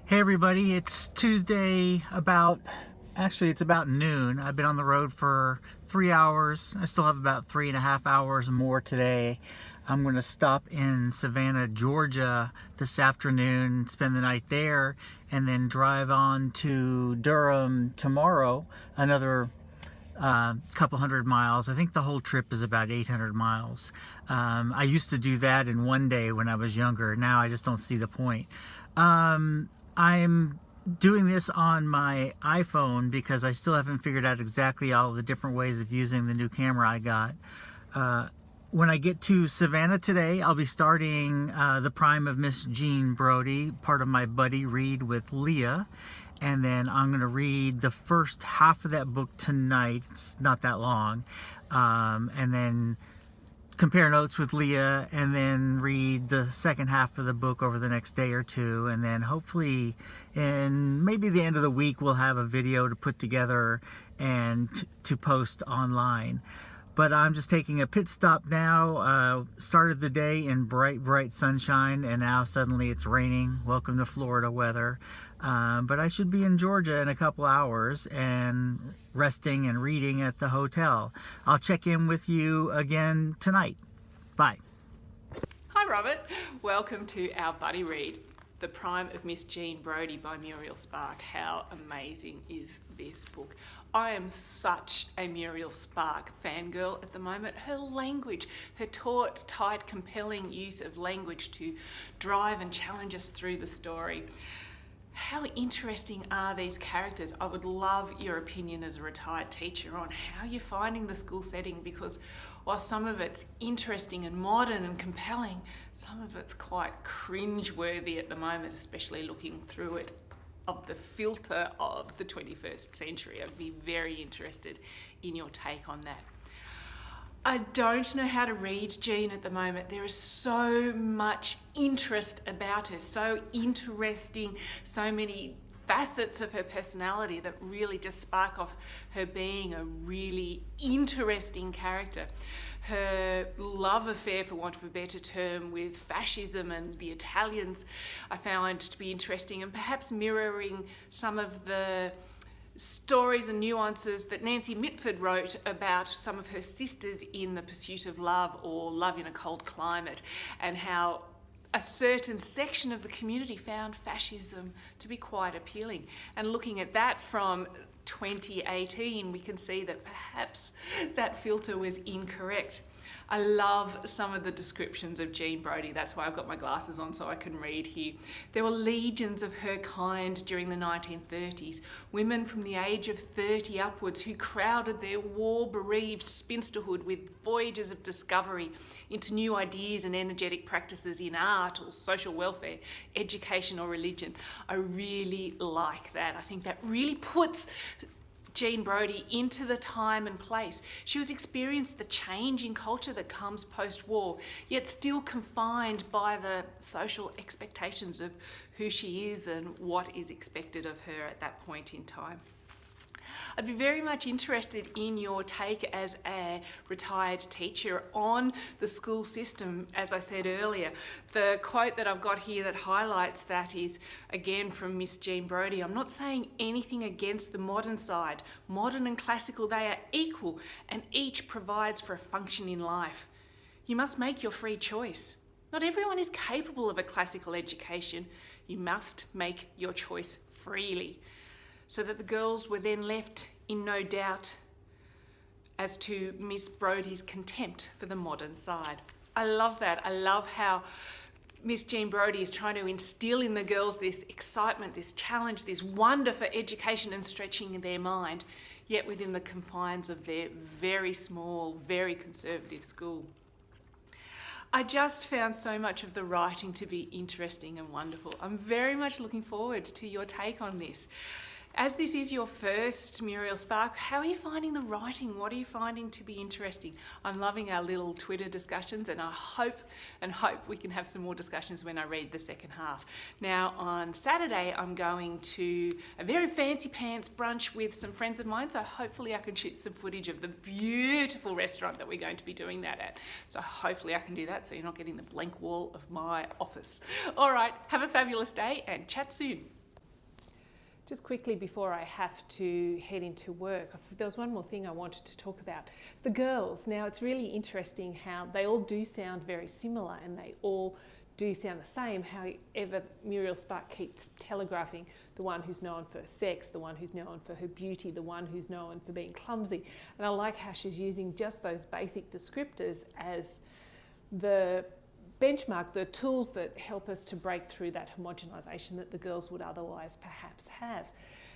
Hey everybody, it's Tuesday it's about noon. I've been on the road for 3 hours. I still have about 3.5 hours more today. I'm going to stop in Savannah, Georgia this afternoon, spend the night there, and then drive on to Durham tomorrow, another couple hundred miles. I think the whole trip is about 800 miles. I used to do that in one day when I was younger. Now I just don't see the point. I'm doing this on my iPhone because I still haven't figured out exactly all the different ways of using the new camera I got. When I get to Savannah today, I'll be starting The Prime of Miss Jean Brodie, part of my buddy read with Leah. And then I'm going to read the first half of that book tonight. It's not that long. And then compare notes with Leah, and then read the second half of the book over the next day or two. And then hopefully in maybe the end of the week, we'll have a video to put together and to post online. But I'm just taking a pit stop now. Started the day in bright sunshine, and now suddenly it's raining. Welcome to Florida weather. But I should be in Georgia in a couple hours and resting and reading at the hotel. I'll check in with you again tonight. Bye. Hi Robert, welcome to our buddy read, The Prime of Miss Jean Brodie by Muriel. How amazing is this book? I am such a Muriel Spark fangirl at the moment. Her language, her taut, tight, compelling use of language to drive and challenge us through the story. How interesting are these characters? I would love your opinion as a retired teacher on how you're finding the school setting, because while some of it's interesting and modern and compelling, some of it's quite cringe-worthy at the moment, especially looking through it of the filter of the 21st century. I'd be very interested in your take on that. I don't know how to read Jean at the moment. There is so much interest about her, so interesting, so many facets of her personality that really just spark off her being a really interesting character. Her love affair, for want of a better term, with fascism and the Italians I found to be interesting, and perhaps mirroring some of the stories and nuances that Nancy Mitford wrote about some of her sisters in The Pursuit of Love, or Love in a Cold Climate, and how a certain section of the community found fascism to be quite appealing. And looking at that from 2018, we can see that perhaps that filter was incorrect. I love some of the descriptions of Jean Brodie. That's why I've got my glasses on so I can read here. There were legions of her kind during the 1930s, women from the age of 30 upwards who crowded their war-bereaved spinsterhood with voyages of discovery into new ideas and energetic practices in art or social welfare, education or religion. I really like that. I think that really puts Jean Brodie into the time and place. She was experienced the change in culture that comes post-war, yet still confined by the social expectations of who she is and what is expected of her at that point in time. I'd be very much interested in your take as a retired teacher on the school system. As I said earlier, the quote that I've got here that highlights that is, again, from Miss Jean Brodie. I'm not saying anything against the modern side. Modern and classical, they are equal, and each provides for a function in life. You must make your free choice. Not everyone is capable of a classical education. You must make your choice freely, so that the girls were then left in no doubt as to Miss Brodie's contempt for the modern side. I love that. I love how Miss Jean Brodie is trying to instill in the girls this excitement, this challenge, this wonder for education and stretching their mind, yet within the confines of their very small, very conservative school. I just found so much of the writing to be interesting and wonderful. I'm very much looking forward to your take on this. As this is your first Muriel Spark, how are you finding the writing? What are you finding to be interesting? I'm loving our little Twitter discussions, and I hope we can have some more discussions when I read the second half. Now, on Saturday, I'm going to a very fancy pants brunch with some friends of mine, so hopefully I can shoot some footage of the beautiful restaurant that we're going to be doing that at. So hopefully I can do that so you're not getting the blank wall of my office. All right, have a fabulous day and chat soon. Just quickly before I have to head into work, there was one more thing I wanted to talk about. The girls. Now, it's really interesting how they all do sound very similar and they all do sound the same. However, Muriel Spark keeps telegraphing the one who's known for sex, the one who's known for her beauty, the one who's known for being clumsy. And I like how she's using just those basic descriptors as the benchmark, the tools that help us to break through that homogenisation that the girls would otherwise perhaps have.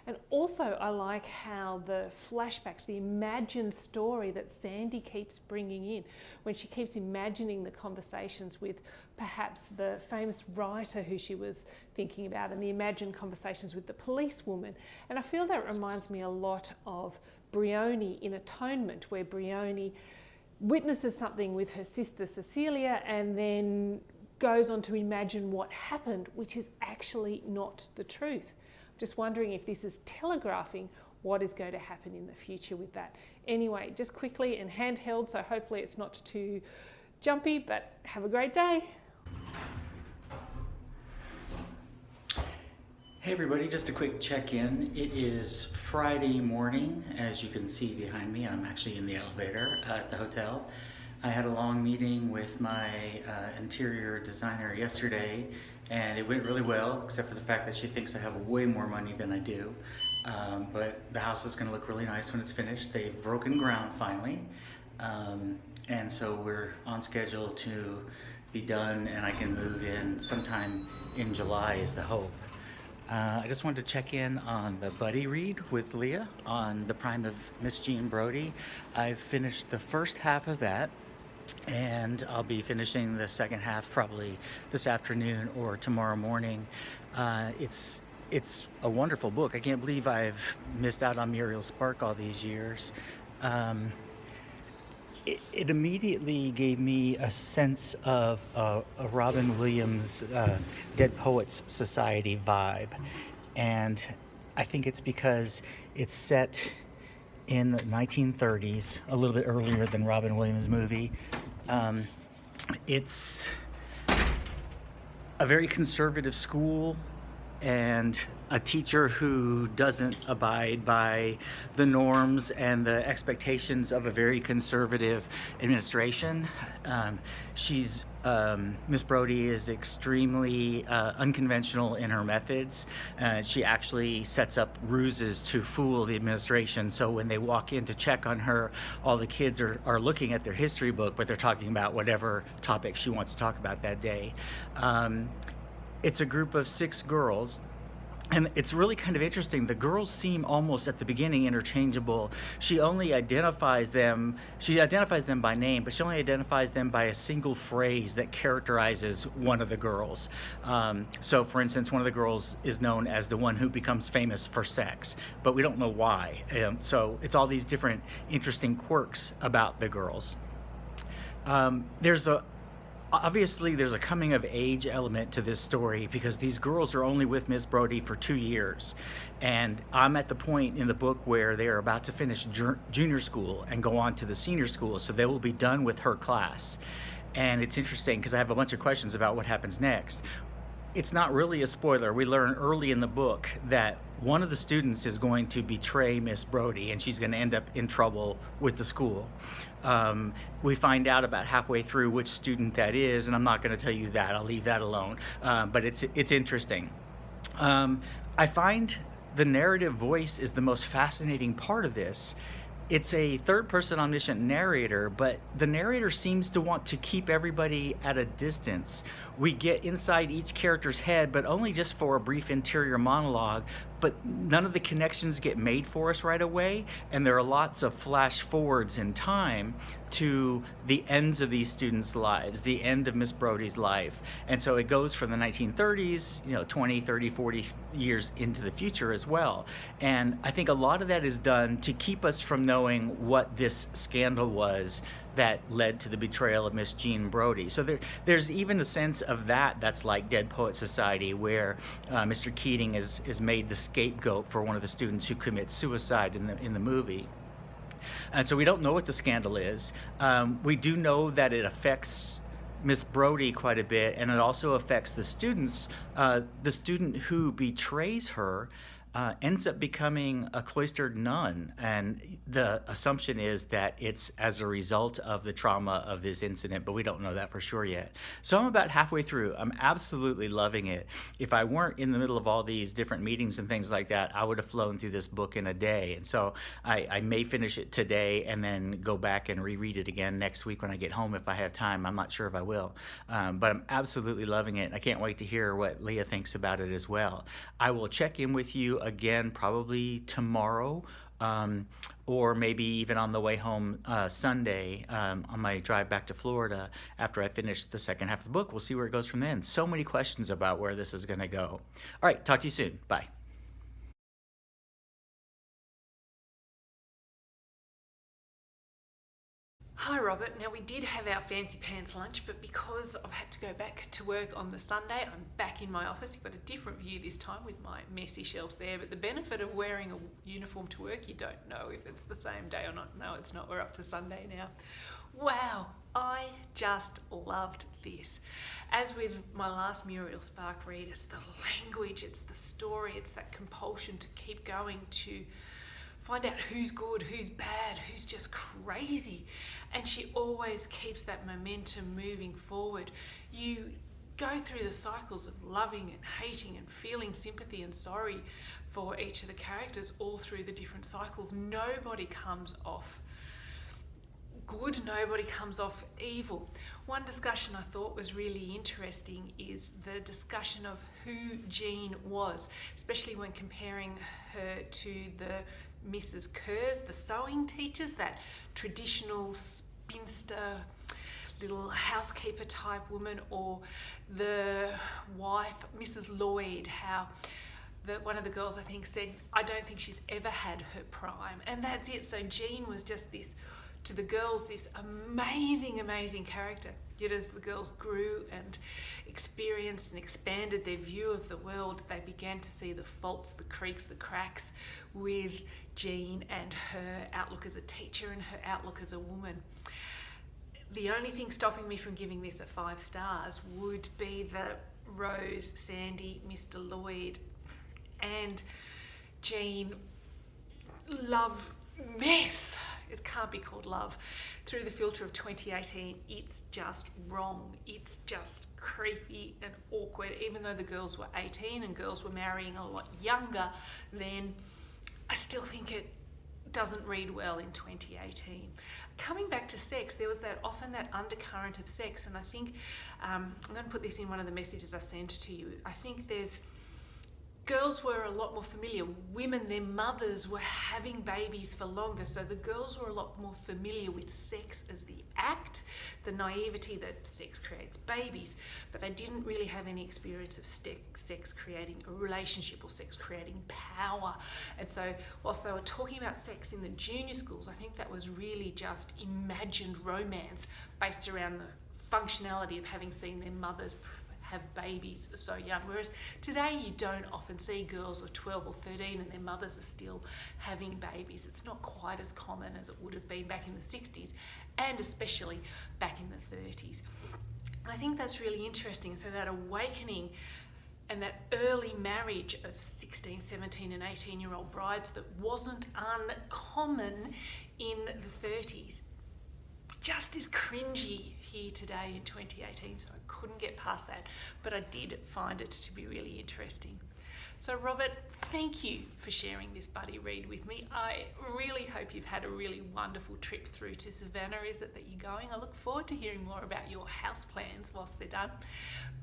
And also I like how the flashbacks, the imagined story that Sandy keeps bringing in, when she keeps imagining the conversations with perhaps the famous writer who she was thinking about and the imagined conversations with the policewoman. And I feel that reminds me a lot of Brodie in Atonement, where Brodie witnesses something with her sister Cecilia and then goes on to imagine what happened, which is actually not the truth. I'm just wondering if this is telegraphing what is going to happen in the future with that. Anyway, just quickly and handheld, so hopefully it's not too jumpy, but have a great day. Hey everybody, just a quick check-in. It is Friday morning. As you can see behind me, I'm actually in the elevator at the hotel. I had a long meeting with my interior designer yesterday, and it went really well, except for the fact that she thinks I have way more money than I do. But the house is going to look really nice when it's finished. They've broken ground finally, and so we're on schedule to be done, and I can move in sometime in July is the hope. I just wanted to check in on the buddy read with Leah on The Prime of Miss Jean Brodie. I've finished the first half of that, and I'll be finishing the second half probably this afternoon or tomorrow morning. It's a wonderful book. I can't believe I've missed out on Muriel Spark all these years. It immediately gave me a sense of a Robin Williams Dead Poets Society vibe, and I think it's because it's set in the 1930s, a little bit earlier than Robin Williams' movie. It's a very conservative school and a teacher who doesn't abide by the norms and the expectations of a very conservative administration. Miss Brodie is extremely unconventional in her methods. She actually sets up ruses to fool the administration. So when they walk in to check on her, all the kids are looking at their history book, but they're talking about whatever topic she wants to talk about that day. It's a group of 6 girls. And it's really kind of interesting. The girls seem almost at the beginning interchangeable. She identifies them by name, but she only identifies them by a single phrase that characterizes one of the girls. So for instance, one of the girls is known as the one who becomes famous for sex, but we don't know why. So it's all these different interesting quirks about the girls. Obviously, there's a coming of age element to this story because these girls are only with Miss Brodie for 2 years. And I'm at the point in the book where they are about to finish junior school and go on to the senior school, so they will be done with her class. And it's interesting because I have a bunch of questions about what happens next. It's not really a spoiler. We learn early in the book that one of the students is going to betray Miss Brodie and she's going to end up in trouble with the school. We find out about halfway through which student that is, and I'm not going to tell you that. I'll leave that alone. But it's interesting. I find the narrative voice is the most fascinating part of this. It's a third-person omniscient narrator, but the narrator seems to want to keep everybody at a distance. We get inside each character's head, but only just for a brief interior monologue, but none of the connections get made for us right away, and there are lots of flash forwards in time to the ends of these students' lives, the end of Miss Brodie's life. And so it goes from the 1930s, 20, 30, 40 years into the future as well. And I think a lot of that is done to keep us from knowing what this scandal was that led to the betrayal of Miss Jean Brodie. So there's even a sense of that's like Dead Poet Society, where Mr. Keating is made the scapegoat for one of the students who commits suicide in the movie. And so we don't know what the scandal is. We do know that it affects Miss Brodie quite a bit, and it also affects the students. The student who betrays her ends up becoming a cloistered nun. And the assumption is that it's as a result of the trauma of this incident, but we don't know that for sure yet. So I'm about halfway through. I'm absolutely loving it. If I weren't in the middle of all these different meetings and things like that, I would have flown through this book in a day. And so I may finish it today and then go back and reread it again next week when I get home if I have time. I'm not sure if I will. But I'm absolutely loving it. I can't wait to hear what Leah thinks about it as well. I will check in with you again probably tomorrow, or maybe even on the way home Sunday on my drive back to Florida after I finish the second half of the book. We'll see where it goes from then. So many questions about where this is going to go. All right, talk to you soon. Bye. Hi Robert, now we did have our fancy pants lunch, but because I've had to go back to work on the Sunday, I'm back in my office. You've got a different view this time with my messy shelves there, but the benefit of wearing a uniform to work, you don't know if it's the same day or not. No, it's not, we're up to Sunday now. Wow, I just loved this. As with my last Muriel Spark read, it's the language, it's the story, it's that compulsion to keep going, to find out who's good, who's bad, who's just crazy. And she always keeps that momentum moving forward. You go through the cycles of loving and hating and feeling sympathy and sorry for each of the characters all through the different cycles. Nobody comes off good, nobody comes off evil. One discussion I thought was really interesting is the discussion of who Jean was, especially when comparing her to the Mrs. Kerrs, the sewing teachers, that traditional spinster little housekeeper type woman, or the wife, Mrs. Lloyd, how one of the girls I think said, I don't think she's ever had her prime. And that's it. So Jean was just this, to the girls, this amazing character. Yet as the girls grew and experienced and expanded their view of the world, they began to see the faults, the creaks, the cracks with Jean and her outlook as a teacher and her outlook as a woman. The only thing stopping me from giving this a 5 stars would be the Rose, Sandy, Mr. Lloyd and Jean love mess. It can't be called love. Through the filter of 2018, it's just wrong. It's just creepy and awkward. Even though the girls were 18 and girls were marrying a lot younger, then I still think it doesn't read well in 2018. Coming back to sex, there was often that undercurrent of sex, and I think I'm going to put this in one of the messages I sent to you. I think girls were a lot more familiar. Women, their mothers were having babies for longer, so the girls were a lot more familiar with sex as the act, the naivety that sex creates babies, but they didn't really have any experience of sex creating a relationship or sex creating power. And so whilst they were talking about sex in the junior schools, I think that was really just imagined romance based around the functionality of having seen their mothers have babies so young, whereas today you don't often see girls of 12 or 13 and their mothers are still having babies. It's not quite as common as it would have been back in the 60s and especially back in the 30s. I think that's really interesting. So that awakening and that early marriage of 16, 17 and 18-year-old brides that wasn't uncommon in the 30s just is cringy here today in 2018, so I couldn't get past that, but I did find it to be really interesting. So Robert, thank you for sharing this buddy read with me. I really hope you've had a really wonderful trip through to Savannah. Is it that you're going? I look forward to hearing more about your house plans whilst they're done.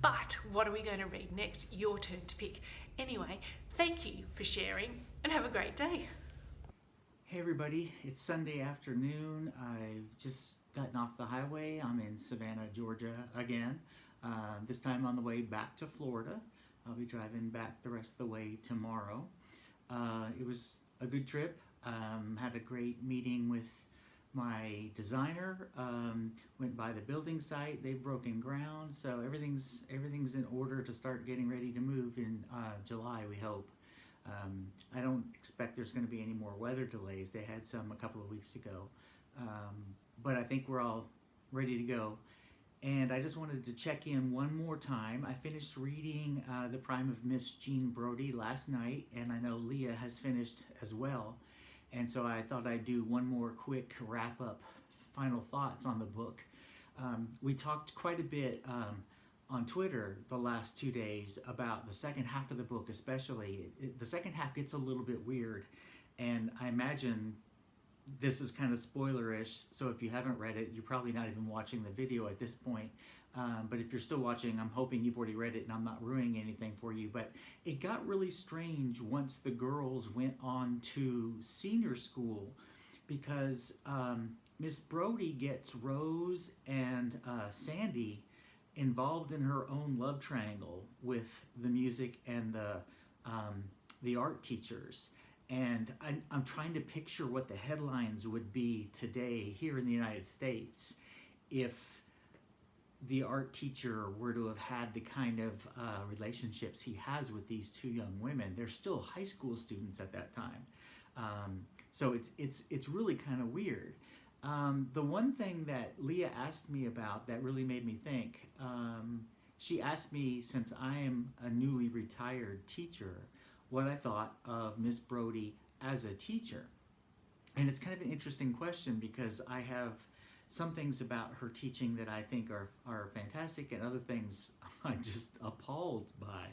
But what are we going to read next? Your turn to pick. Anyway, thank you for sharing and have a great day. Hey everybody, it's Sunday afternoon. I've just gotten off the highway. I'm in Savannah, Georgia again. This time on the way back to Florida. I'll be driving back the rest of the way tomorrow. It was a good trip. Had a great meeting with my designer. Went by the building site. They've broken ground, so everything's in order to start getting ready to move in July, we hope. I don't expect there's going to be any more weather delays. They had some a couple of weeks ago. But I think we're all ready to go. And I just wanted to check in one more time. I finished reading The Prime of Miss Jean Brodie last night, and I know Leah has finished as well. And so I thought I'd do one more quick wrap up, final thoughts on the book. We talked quite a bit on Twitter the last 2 days about the second half of the book, especially. The second half gets a little bit weird, and I imagine this is kind of spoilerish, so if you haven't read it, you're probably not even watching the video at this point. But if you're still watching, I'm hoping you've already read it and I'm not ruining anything for you. But it got really strange once the girls went on to senior school, because Miss Brodie gets Rose and Sandy involved in her own love triangle with the music and the art teachers. And I'm trying to picture what the headlines would be today here in the United States if the art teacher were to have had the kind of relationships he has with these two young women. They're still high school students at that time. So it's really kind of weird. The one thing that Leah asked me about that really made me think, she asked me, since I am a newly retired teacher, what I thought of Miss Brodie as a teacher. And it's kind of an interesting question, because I have some things about her teaching that I think are fantastic, and other things I'm just appalled by.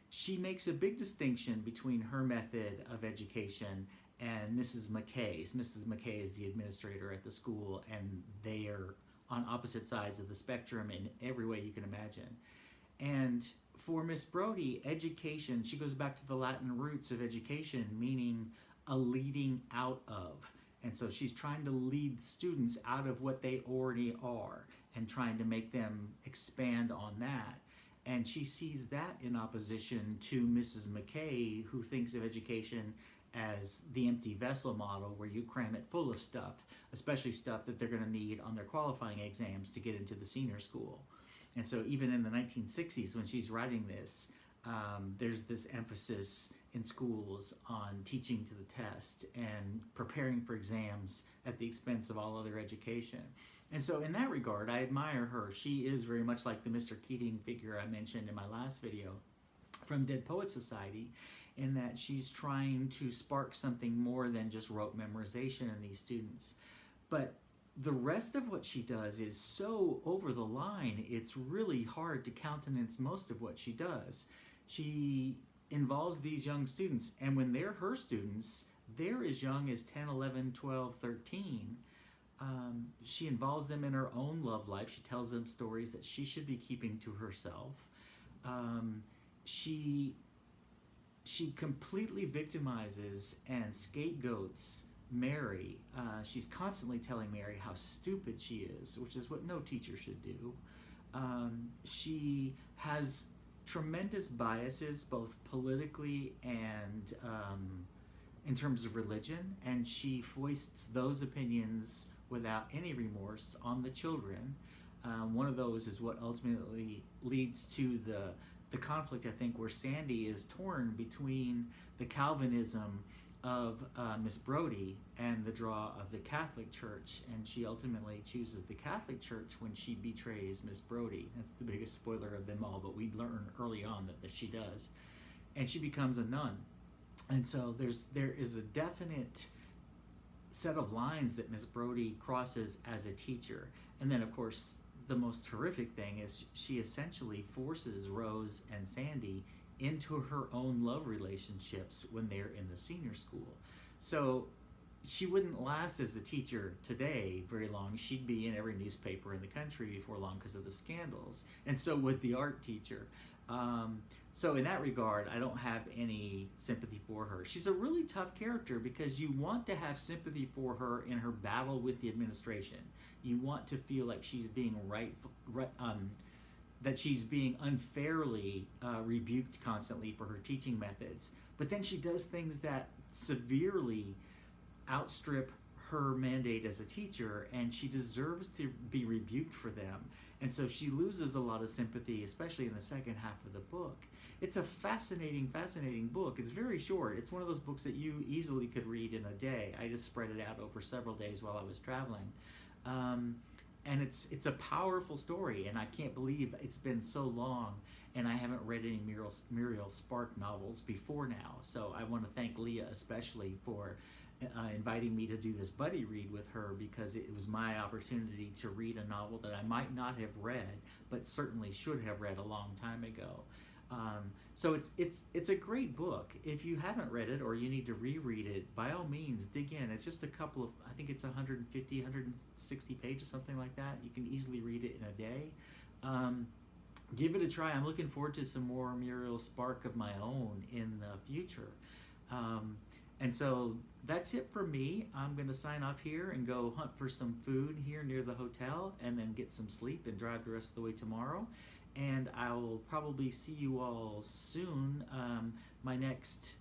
She makes a big distinction between her method of education and Mrs. McKay's. Mrs. McKay is the administrator at the school, and they are on opposite sides of the spectrum in every way you can imagine. And for Miss Brodie, education, she goes back to the Latin roots of education, meaning a leading out of. And so she's trying to lead students out of what they already are and trying to make them expand on that. And she sees that in opposition to Mrs. McKay, who thinks of education as the empty vessel model, where you cram it full of stuff, especially stuff that they're going to need on their qualifying exams to get into the senior school. And so even in the 1960s, when she's writing this, there's this emphasis in schools on teaching to the test and preparing for exams at the expense of all other education. And so in that regard, I admire her. She is very much like the Mr. Keating figure I mentioned in my last video from Dead Poets Society, in that she's trying to spark something more than just rote memorization in these students. But the rest of what she does is so over the line, it's really hard to countenance most of what she does. She involves these young students, and when they're her students, they're as young as 10, 11, 12, 13. She involves them in her own love life. She tells them stories that she should be keeping to herself. She completely victimizes and scapegoats Mary. She's constantly telling Mary how stupid she is, which is what no teacher should do. She has tremendous biases, both politically and in terms of religion, and she foists those opinions without any remorse on the children. One of those is what ultimately leads to the conflict, I think, where Sandy is torn between the Calvinism of Miss Brodie and the draw of the Catholic Church, and she ultimately chooses the Catholic Church when she betrays Miss Brodie. That's the biggest spoiler of them all, but we learn early on that she does, and she becomes a nun. And so there is a definite set of lines that Miss Brodie crosses as a teacher. And then, of course, the most horrific thing is she essentially forces Rose and Sandy into her own love relationships when they're in the senior school. So she wouldn't last as a teacher today very long. She'd be in every newspaper in the country before long because of the scandals. And so would the art teacher. So in that regard, I don't have any sympathy for her. She's a really tough character because you want to have sympathy for her in her battle with the administration. You want to feel like she's being that she's being unfairly rebuked constantly for her teaching methods. But then she does things that severely outstrip her mandate as a teacher, and she deserves to be rebuked for them. And so she loses a lot of sympathy, especially in the second half of the book. It's a fascinating, fascinating book. It's very short. It's one of those books that you easily could read in a day. I just spread it out over several days while I was traveling. and it's a powerful story, and I can't believe it's been so long and I haven't read any Muriel Spark novels before now. So I want to thank Leah especially for inviting me to do this buddy read with her, because it was my opportunity to read a novel that I might not have read but certainly should have read a long time ago. So it's a great book. If you haven't read it or you need to reread it, by all means dig in. It's just a couple of, I think it's 150, 160 pages, something like that. You can easily read it in a day. Give it a try. I'm looking forward to some more Muriel Spark of my own in the future. And so that's it for me. I'm going to sign off here and go hunt for some food here near the hotel, and then get some sleep and drive the rest of the way tomorrow. And I will probably see you all soon. My next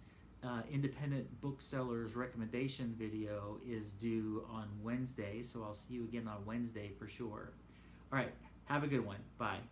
independent booksellers recommendation video is due on Wednesday, so I'll see you again on Wednesday for sure. All right, have a good one. Bye.